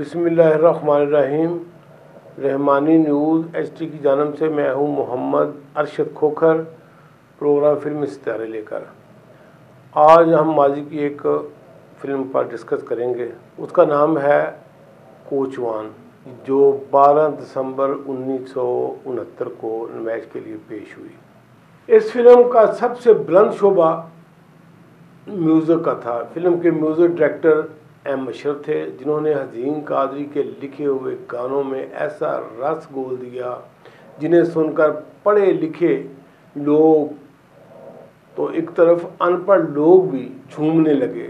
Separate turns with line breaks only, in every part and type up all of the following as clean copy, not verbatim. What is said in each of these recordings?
बिस्मिल्लाहिर्रहमानिर्रहीम। Rahmani news HT की जानब से मैं हूँ मोहम्मद अरशद खोखर, प्रोग्राम फिल्म सितारे लेकर। आज हम माजी की एक फ़िल्म पर डिस्कस करेंगे। उसका नाम है कोचवान, जो 12 दिसंबर 1969 को नुमाइश के लिए पेश हुई। इस फिल्म का सबसे बुलंद शोबा म्यूज़िक का था। फिल्म के म्यूज़िक डायरेक्टर एम अशरफ थे, जिन्होंने हज़ीम कादरी के लिखे हुए गानों में ऐसा रस घोल दिया जिन्हें सुनकर पढ़े लिखे लोग तो एक तरफ अनपढ़ लोग भी झूमने लगे।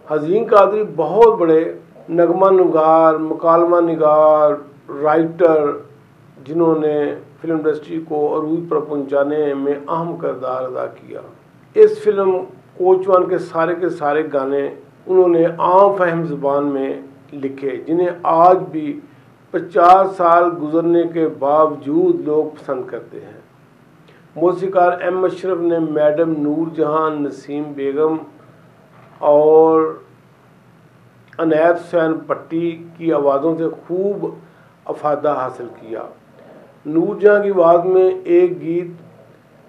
हज़ीम कादरी बहुत बड़े नगमा निगार, मुकालमा निगार, राइटर, जिन्होंने फिल्म इंडस्ट्री को अरूज पर पहुंचाने में अहम किरदार अदा किया। इस फिल्म कोचवान के सारे गाने उन्होंने आम फहम ज़ुबान में लिखे, जिन्हें आज भी 50 साल गुजरने के बावजूद लोग पसंद करते हैं। मौसीकार एम अशरफ ने मैडम नूरजहां, नसीम बेगम और अनायत हुसैन पट्टी की आवाज़ों से खूब अफादा हासिल किया। नूरजहां की आवाज़ में एक गीत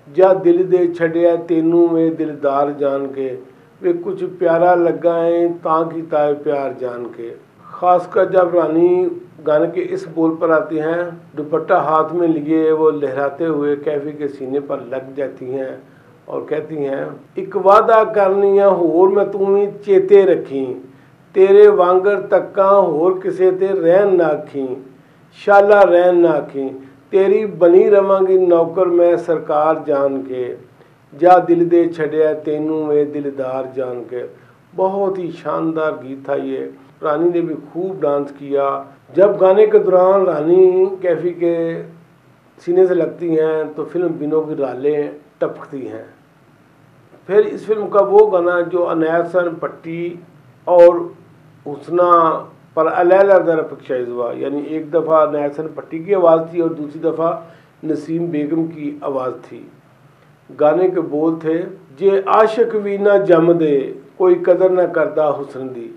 जा दिल दे छड़िया तेनू में दिलदार जान के, वे कुछ प्यारा लगा है तां की ताए प्यार जान के। खासकर जब रानी गाने के इस बोल पर आती हैं, दुपट्टा हाथ में लिए वो लहराते हुए कैफी के सीने पर लग जाती हैं और कहती हैं, एक वादा करनिया होर मैं तुम्हें चेते रखी, तेरे वांगर तक्का होर किसे ते रहन ना आखी, शाला रहन ना आखी, तेरी बनी रवांगी नौकर मैं सरकार जान के, जा दिल दे छड़िया तेनू में दिलदार जान के। बहुत ही शानदार गीत था ये। रानी ने भी खूब डांस किया। जब गाने के दौरान रानी कैफी के सीने से लगती हैं तो फिल्म बिनों की रालें टपकती हैं। फिर इस फिल्म का वो गाना जो अनायत हुसैन पट्टी और हुस्ना पर अलग-अलग पिक्चराइज हुआ, यानी एक दफ़ा अनायत हुसैन पट्टी की आवाज़ थी और दूसरी दफ़ा नसीम बेगम की आवाज़ थी। गाने के बोल थे, जे आशिक भी ना जम दे कोई कदर ना करदा हुस्न दी,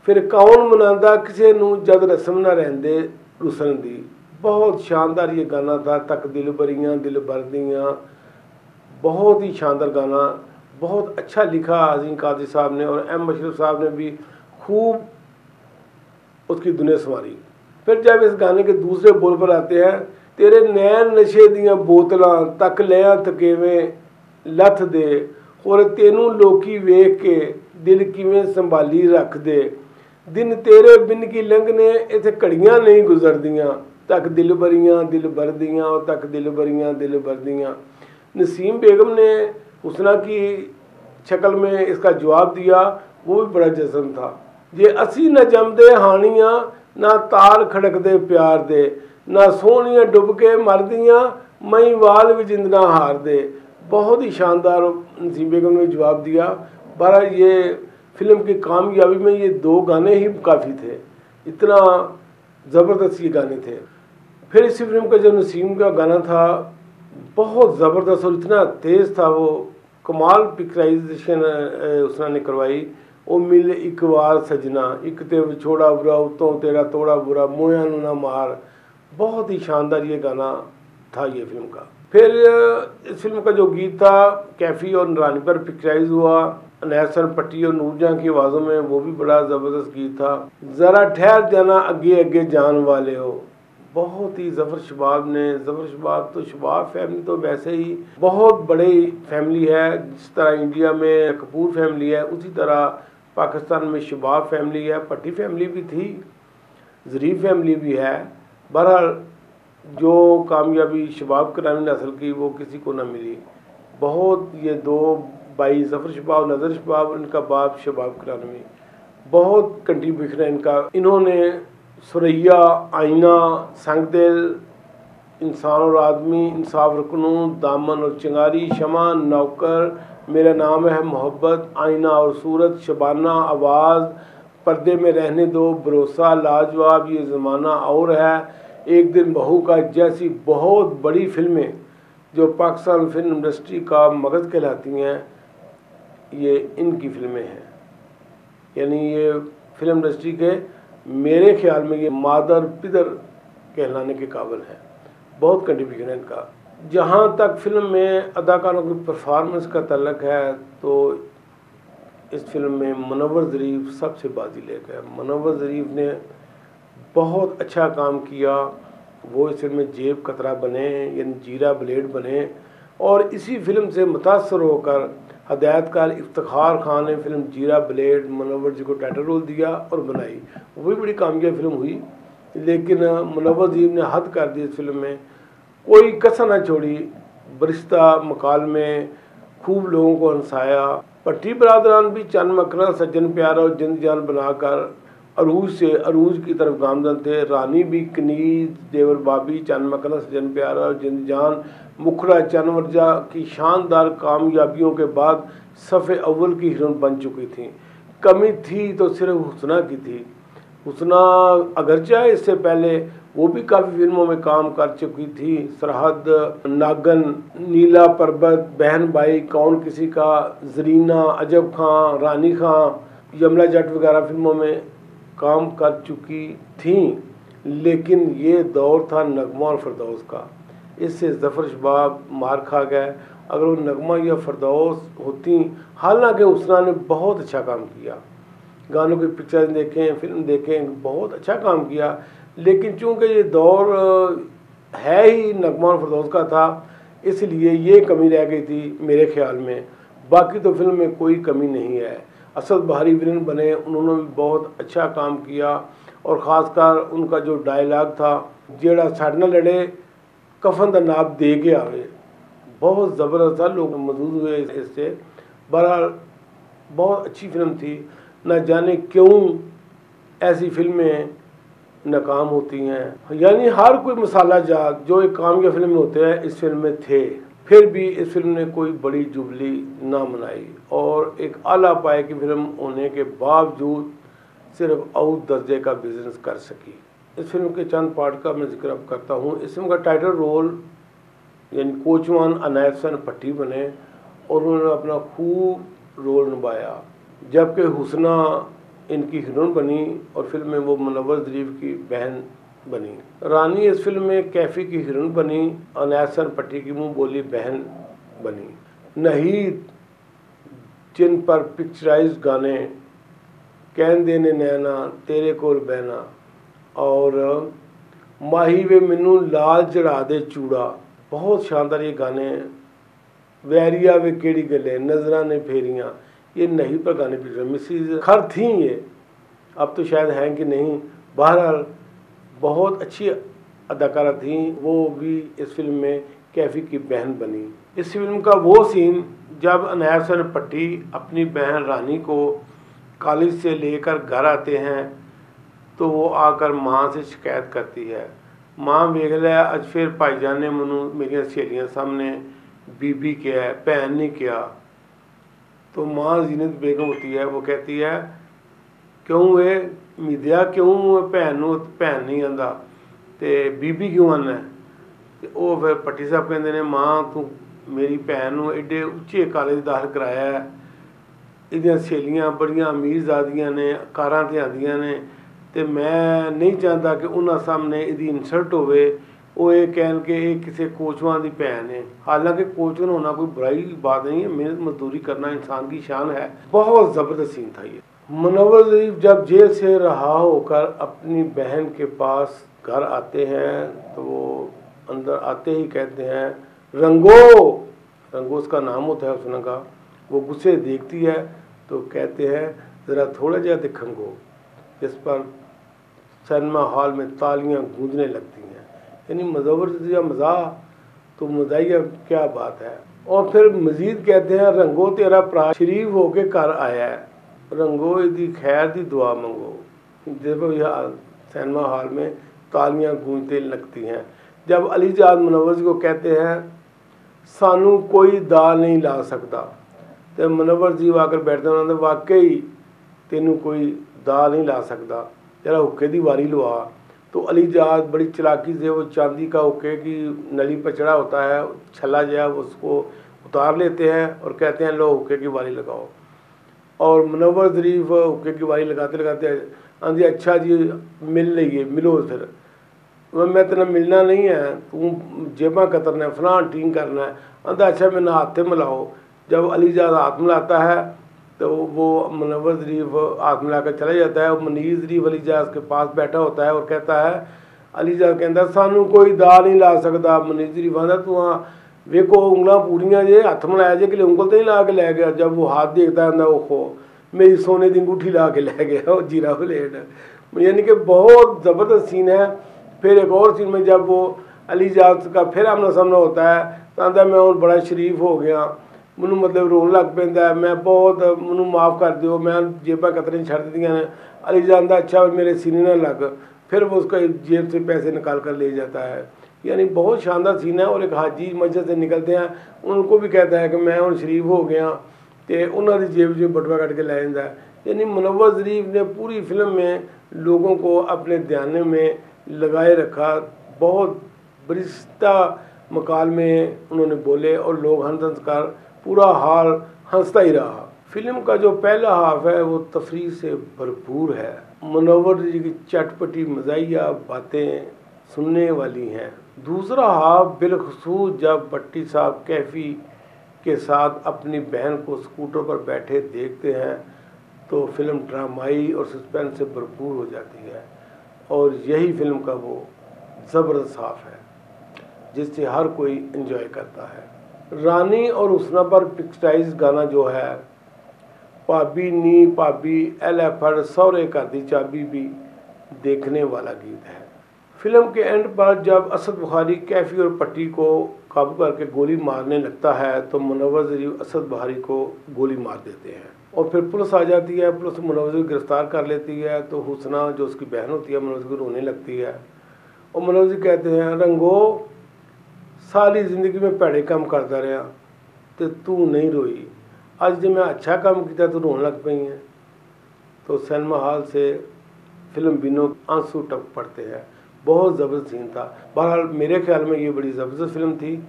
फिर कौन मनांदा किसे नू जद रस्म ना रहंदे रुसन दी। बहुत शानदार ये गाना था। तक दिल बरियां दिल बरदियां, बहुत ही शानदार गाना, बहुत अच्छा लिखा हज़ीम कादरी साहब ने और एम अशरफ साहब ने भी खूब उसकी दुनिया संवारी। फिर जब इस गाने के दूसरे बोल पर आते हैं, तेरे नैन नशे दियां बोतलां तक लिया थकेवें लथ दे, और तेनू लोकी वेख के दिल किवें संभाली रख दे, दिन तेरे बिन की लंघने इत्थे घड़ियां नहीं गुजरदियां, तक दिल बरियां दिल बरदियां और तक दिल बरियां दिल बरदियां। नसीम बेगम ने हुस्ना की शक्ल में इसका जवाब दिया, वो भी बड़ा जज़्म था। जे असी न जमदे हानियां ना तार खड़कदे प्यार दे, ना सोहनियां डुब के मरदियां मई वाल भी जिंदना हार दे। बहुत ही शानदार नसीम बेगम ने जवाब दिया। बहरहाल ये फिल्म की कामयाबी में ये दो गाने ही काफ़ी थे, इतना ज़बरदस्त ये गाने थे। फिर इसी फिल्म का जो नसीम का गाना था बहुत ज़बरदस्त और इतना तेज़ था, वो कमाल पिक्चराइजेशन उसने करवाई। ओ मिल एक बार सजना, एक ते विछोड़ा बुरा उतों तेरा तोड़ा बुरा, मोया नू ना मार। बहुत ही शानदार ये गाना था ये फिल्म का। फिर इस फिल्म का जो गीत था कैफी और रानी पर पिक्चराइज हुआ अनायत हुसैन पट्टी और नूरजहां की आवाज़ों में, वो भी बड़ा ज़बरदस्त गीत था। ज़रा ठहर जाना अगे अगे जान वाले हो, बहुत ही ज़फ़र शबाब ने, ज़फ़र शबाब तो शबाब फैमिली तो वैसे ही बहुत बड़ी फैमिली है। जिस तरह इंडिया में कपूर फैमिली है, उसी तरह पाकिस्तान में शबाब फैमिली है, पट्टी फैमिली भी थी, ज़रीफ़ फैमिली भी है। बहरहाल जो कामयाबी शबाब करामी ने हासिल की वो किसी को ना मिली। बहुत ये दो भाई ज़फ़र शबाब, नज़र शबाब, इनका बाप शबाब करामी, बहुत कंट्रीब्यूशन है इनका। इन्होंने सुरैया, आईना, संगदिल, इंसान और आदमी, इंसाफ रुकनू, दामन और चिंगारी, शमा, नौकर, मेरा नाम है मोहब्बत, आईना और सूरत, शबाना, आवाज़, पर्दे में रहने दो, भरोसा, लाजवाब, ये ज़माना और है, एक दिन बहू का, जैसी बहुत बड़ी फिल्में जो पाकिस्तान फिल्म इंडस्ट्री का मगज़ कहलाती हैं, ये इनकी फिल्में हैं। यानी ये फिल्म इंडस्ट्री के मेरे ख्याल में ये मादर पिदर कहलाने के काबिल है। बहुत कंट्रीब्यूशन है इनका। जहाँ तक फिल्म में अदाकारों की परफॉर्मेंस का तल्लक है तो इस फिल्म में मुनव्वर ज़रीफ सबसे बाजी ले गए। मुनव्वर ज़रीफ ने बहुत अच्छा काम किया। वो इस फिल्म में जेब कतरा बने, यानी जीरा ब्लेड बने, और इसी फिल्म से मुतासर होकर हदायतकार इफ्तिखार खान ने फिल्म जीरा ब्लेड मुनव्वर जी को टाइटल रोल दिया और बनाई। वही बड़ी कामयाब फिल्म हुई, लेकिन मुनव्वर ज़रीफ ने हद कर दी इस फिल्म में, कोई कसर न छोड़ी। बरिश्ता मकाल में खूब लोगों को हंसाया। भट्टी बरादरान भी चंद मकरन सज्जन प्यारा और जिंद जान बनाकर अरूज से अरूज की तरफ गामजन थे। रानी भी कनीज देवर बाबी चंद मकरन सज्जन प्यारा और जिंद जान मुखड़ा चनवर्जा की शानदार कामयाबियों के बाद सफ़े अव्वल की हीरोइन बन चुकी थी। कमी थी तो सिर्फ हुस्ना की थी। हुस्ना अगरचे इससे पहले वो भी काफ़ी फिल्मों में काम कर चुकी थी। सरहद, नागन, नीला पर्वत, बहन भाई, कौन किसी का, जरीना, अजब खां, रानी खां, यमला जट वगैरह फिल्मों में काम कर चुकी थी। लेकिन ये दौर था नगमा और फरदौस का। इससे ज़फ़र शबाब मार खा गए। अगर वो नगमा या फरदौस होती, हालांकि हुस्ना ने बहुत अच्छा काम किया, गानों की पिक्चर देखें, फिल्म देखें, बहुत अच्छा काम किया, लेकिन चूंकि ये दौर है ही नगमा और फरदौस का था, इसलिए ये कमी रह गई थी मेरे ख्याल में। बाकी तो फिल्म में कोई कमी नहीं है। असद बहारी विलन बने, उन्होंने भी बहुत अच्छा काम किया, और ख़ासकर उनका जो डायलॉग था, जेड़ा साढ़े नाल लड़े कफन दा नाप दे के आवे, बहुत ज़बरदस्त था। लोग मौजूद हुए इससे। बहरहाल बहुत अच्छी फिल्म थी। न जाने क्यों ऐसी फिल्में नाकाम होती हैं, यानी हर कोई मसाला जात जो एक कामयाब फिल्म में होते हैं इस फिल्म में थे। फिर भी इस फिल्म ने कोई बड़ी जुबली ना मनाई, और एक आला पाए की फिल्म होने के बावजूद सिर्फ आउट दर्जे का बिजनेस कर सकी। इस फिल्म के चंद पार्ट का मैं जिक्र अब करता हूँ। इस फिल्म का टाइटल रोल यानी कोचवान अनायत हसन भट्टी बने, और उन्होंने अपना खूब रोल निभाया। जबकि हुस्ना इनकी हीरोइन बनी, और फिल्म में वो मुनव्वर ज़रीफ की बहन बनी। रानी इस फिल्म में कैफ़ी की हीरोइन बनी, अनायत हसन भट्टी की मुंह बोली बहन बनी। नहीद, जिन पर पिक्चराइज गाने कहन देने नैना तेरे कोल बहना और माही वे मैनू लाल चढ़ा दे चूड़ा, बहुत शानदार ये गाने। वैरिया वे केड़ी गले, नजरा ने फेरियाँ, ये नहीं पर गाने पिक्चर मिसिज खर थी ये, अब तो शायद हैं कि नहीं। बहरहाल बहुत अच्छी अदाकारा थी, वो भी इस फिल्म में कैफ़ी की बहन बनी। इस फिल्म का वो सीन जब अनायत हसन भट्टी अपनी बहन रानी को कॉलेज से लेकर घर आते हैं, तो वो आकर माँ से शिकायत करती है, माँ वेख लिया अज फिर भाईजान ने मैनू मेरिया सहेलियां सामने बीबी किया है, भैन नहीं किया। तो माँ जीनत बेगम होती है, वो कहती है क्यों वे मिदिया क्यों भैन भैन नहीं आंदा ते बीबी क्यों आना है। तो वो फिर भट्टी साहब कहते हैं माँ तू मेरी भैन नूं एडे उच्चे कॉलेज दाखिल कराया है, इहदियां सहेलियां बड़ियां अमीर ज़ादियां ने, कारां ते आंदियां ने, ते मैं नहीं चाहता कि उन्हां सामने इहदी इंसल्ट होवे, वो ये कहन के ये किसी कोचवान की भैन है। हालांकि कोचवान होना कोई बुराई बात नहीं है, मेहनत मजदूरी करना इंसान की शान है। बहुत ज़बरदस्त सीन था ये। मुनव्वर ज़रीफ जब जेल से रहा होकर अपनी बहन के पास घर आते हैं, तो वो अंदर आते ही कहते हैं रंगो, रंगो उसका नाम होता है उसने का। वो गुस्से देखती है तो कहते हैं ज़रा थोड़ा जहा दिखंगो। इस पर सिनेमा हॉल में तालियां गूंजने लगती हैं, यानी मुनव्वर ज़रीफ मज़ा तो मज़ाइया क्या बात है। और फिर मज़ीद कहते हैं रंगो तेरा भरा शरीफ होके घर आया है, रंगो इहदी खैर दी दुआ मंगो। जब यह सिनेमा हॉल में तालियां गूंजते लगती हैं। जब अलीजाद मुनव्वर जी को कहते हैं सानू कोई दा नहीं ला सकता, तो मुनव्वर जी आकर बैठते हैं, उन्होंने वाकई तेनू कोई दा नहीं ला सकता, जरा हुक्के की वारी लवा। तो अलीजाद बड़ी चलाकी से वो चांदी का हुक्के की नली पर चढ़ा होता है छल्ला जया, उसको उतार लेते हैं और कहते हैं लो हुक्के की वारी लगाओ। और मुनव्वर ज़रीफ हुक्के की वारी लगाते लगाते आंधी अच्छा जी मिल लीए, मिलो फिर मैं तेना मिलना नहीं है, तू जेबा कतरना है, फलां ठीक करना है। आंधा अच्छा मैंने हाथ मिलाओ। जब अलीजाद हाथ मिलाता है तो वो मुनव्वर ज़रीफ हाथ मिला कर चला जाता है। मुनीर ज़रीफ अलीजाद के पास बैठा होता है और कहता है, अलीजाद कहता सानू कोई दा नहीं ला सकता। मुनीर ज़रीफ आंदा तू वेखो उंगलों पूरियां जे, हथ मिलाया जे कि उंगल तो नहीं ला के लै गया। जब वो हाथ देखता है ओहो मेरी सोने की अंगूठी ला के लै गया वो जीरा प्लेट। यानी कि बहुत ज़बरदस्त सीन है। फिर एक और सीन में जब वो अलीजाद का फिर आमना सामना होता है तो आंदा मैं और बड़ा शरीफ हो गया, मैनू मतलब रोन लग पैंदा, मैं बहुत मैनू माफ़ कर दो, मैं जेबा कतरनी छड़ दियां ने। अलीजाद आंदा अच्छा मेरे सीने ना लग। फिर वो उसका जेब से पैसे निकाल कर ले जाता है। यानी बहुत शानदार सीन है। और एक हाजी मस्जिद से निकलते हैं, उनको भी कहता है कि मैं और शरीफ हो गया, तो उन्होंने जेब जो बटवा कट के लै जाता है। यानी मुनव्वर ज़रीफ ने पूरी फिल्म में लोगों को अपने ध्यान में लगाए रखा। बहुत बरिस्ता मकाल में उन्होंने बोले और लोग हंस हंस कर पूरा हाल हंसता ही रहा। फिल्म का जो पहला हाफ है वो तफरीह से भरपूर है। मुनव्वर जी की चटपटी मज़ाहिया बातें सुनने वाली हैं। दूसरा हाफ बिलखसूस जब भट्टी साहब कैफ़ी के साथ अपनी बहन को स्कूटर पर बैठे देखते हैं तो फिल्म ड्रामाई और सस्पेंस से भरपूर हो जाती है। और यही फिल्म का वो ज़बरदस्त हाफ है जिससे हर कोई एंजॉय करता है। रानी और हुस्ना पर पिक्चराइज गाना जो है, भाभी नी भाभी एल फड़ सौरे घर दी चाबी, भी देखने वाला गीत है। फिल्म के एंड पर जब असद बुखारी कैफ़ी और पट्टी को काबू करके गोली मारने लगता है तो मुनव्वर ज़रीफ असद बुखारी को गोली मार देते हैं और फिर पुलिस आ जाती है। पुलिस मुनव्वर ज़रीफ गिरफ्तार कर लेती है तो हुस्ना जो उसकी बहन होती है मुनव्वर ज़रीफ रोने लगती है और मुनव्वर ज़रीफ कहते हैं, रंगो सारी जिंदगी में भैड़े काम करता रहा तो तू नहीं रोई, अज जो मैं अच्छा काम किया तो रोन लग पई है। तो सिनेमा हॉल से फिल्म बिनो आंसू टप पड़ते हैं। बहुत ज़बरदस्त सीन था। बहरहाल मेरे ख्याल में ये बड़ी ज़बरदस्त फिल्म थी।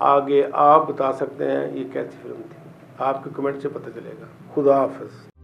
आगे आप बता सकते हैं ये कैसी फिल्म थी, आपके कमेंट से पता चलेगा। खुदा हाफ़िज़।